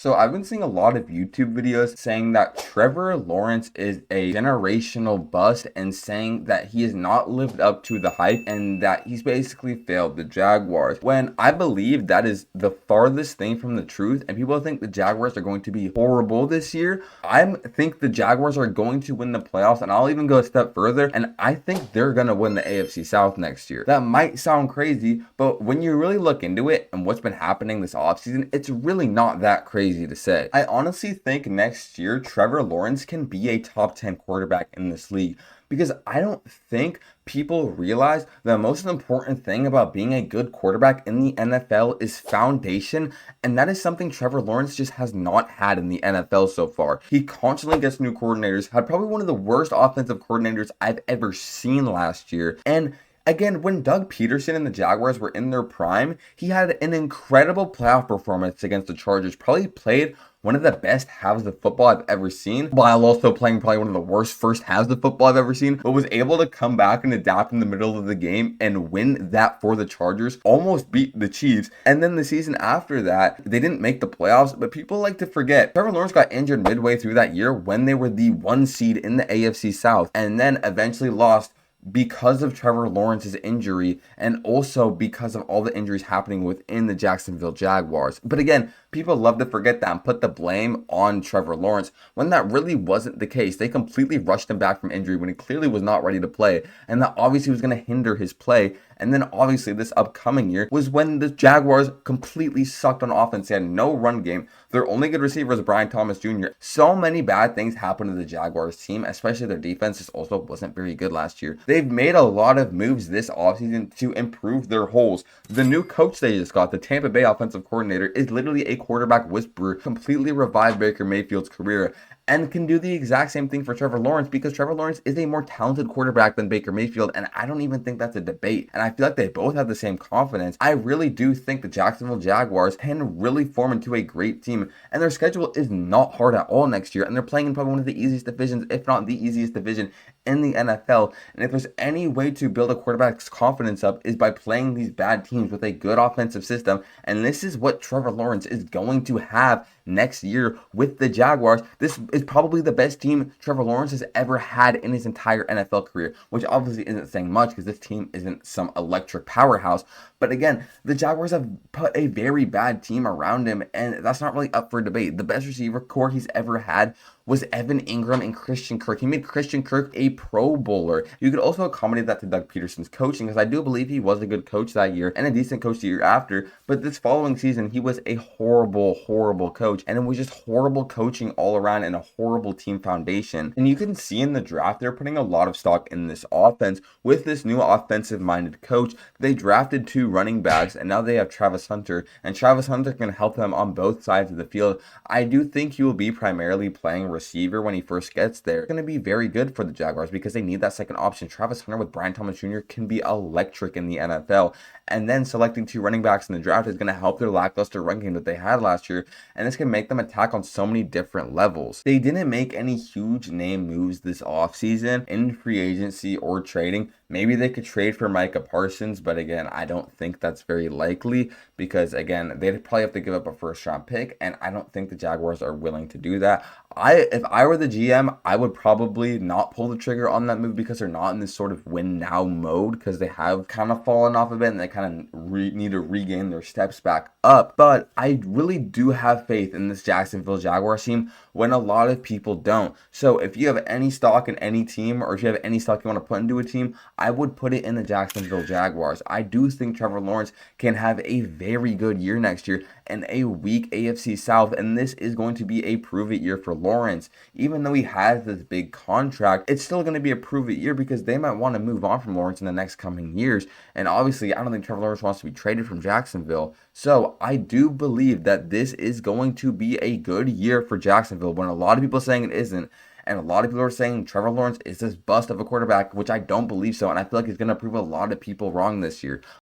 So I've been seeing a lot of YouTube videos saying that Trevor Lawrence is a generational bust and saying that he has not lived up to the hype and that he's basically failed the Jaguars. When I believe that is the farthest thing from the truth, and people think the Jaguars are going to be horrible this year. I think the Jaguars are going to win the playoffs, and I'll even go a step further, and I think they're going to win the AFC South next year. That might sound crazy, but when you really look into it and what's been happening this offseason, it's really not that crazy to say. I honestly think next year Trevor Lawrence can be a top 10 quarterback in this league because I don't think people realize the most important thing about being a good quarterback in the NFL is foundation, and that is something Trevor Lawrence just has not had in the NFL so far. He constantly gets new coordinators, had probably one of the worst offensive coordinators I've ever seen last year, and again, when Doug Pederson and the Jaguars were in their prime, he had an incredible playoff performance against the Chargers. Probably played one of the best halves of football I've ever seen, while also playing probably one of the worst first halves of football I've ever seen, but was able to come back and adapt in the middle of the game and win that for the Chargers, almost beat the Chiefs. And then the season after that, they didn't make the playoffs, but people like to forget Trevor Lawrence got injured midway through that year when they were the 1 seed in the AFC South, and then eventually lost because of Trevor Lawrence's injury and also because of all the injuries happening within the Jacksonville Jaguars. But again, people love to forget that and put the blame on Trevor Lawrence when that really wasn't the case. They completely rushed him back from injury when he clearly was not ready to play, and that obviously was going to hinder his play. And then obviously this upcoming year was when the Jaguars completely sucked on offense. They had no run game. Their only good receiver was Brian Thomas Jr. So many bad things happened to the Jaguars team, especially their defense just also wasn't very good last year. They've made a lot of moves this offseason to improve their holes. The new coach they just got, the Tampa Bay offensive coordinator, is literally a quarterback whisperer, completely revived Baker Mayfield's career, and can do the exact same thing for Trevor Lawrence because Trevor Lawrence is a more talented quarterback than Baker Mayfield, and I don't even think that's a debate. And I feel like they both have the same confidence. I really do think the Jacksonville Jaguars can really form into a great team, and their schedule is not hard at all next year, and they're playing in probably one of the easiest divisions, if not the easiest division in the NFL. And if there's any way to build a quarterback's confidence up is by playing these bad teams with a good offensive system, and this is what Trevor Lawrence is going to have next year with the Jaguars. This is probably the best team Trevor Lawrence has ever had in his entire NFL career, which obviously isn't saying much because this team isn't some electric powerhouse. But again, the Jaguars have put a very bad team around him, and that's not really up for debate. The best receiver core he's ever had was Evan Ingram and Christian Kirk. He made Christian Kirk a Pro Bowler. You could also accommodate that to Doug Pederson's coaching, because I do believe he was a good coach that year and a decent coach the year after. But this following season, he was a horrible, horrible coach, and it was just horrible coaching all around and a horrible team foundation. And you can see in the draft, they're putting a lot of stock in this offense with this new offensive-minded coach. They drafted 2 running backs, and now they have Travis Hunter, and Travis Hunter can help them on both sides of the field. I do think he will be primarily playing receiver when he first gets there. It's going to be very good for the Jaguars because they need that second option. Travis Hunter with Brian Thomas Jr. can be electric in the NFL. And then selecting 2 running backs in the draft is going to help their lackluster run game that they had last year, and this can make them attack on so many different levels. They didn't make any huge name moves this offseason in free agency or trading. Maybe they could trade for Micah Parsons, but again, I don't think that's very likely because, again, they'd probably have to give up a first-round pick, and I don't think the Jaguars are willing to do that. If I were the GM, I would probably not pull the trigger on that move because they're not in this sort of win now mode because they have kind of fallen off of it and they kind of need to regain their steps back up. But I really do have faith in this Jacksonville Jaguars team when a lot of people don't. So if you have any stock in any team, or if you have any stock you want to put into a team, I would put it in the Jacksonville Jaguars. I do think Trevor Lawrence can have a very good year next year and a weak AFC South, and this is going to be a prove-it year for Lawrence. Even though he has this big contract, it's still going to be a prove-it year because they might want to move on from Lawrence in the next coming years, and obviously I don't think Trevor Lawrence wants to be traded from Jacksonville. So I do believe that this is going to be a good year for Jacksonville when a lot of people are saying it isn't. And a lot of people are saying Trevor Lawrence is this bust of a quarterback, which I don't believe so. And I feel like he's going to prove a lot of people wrong this year.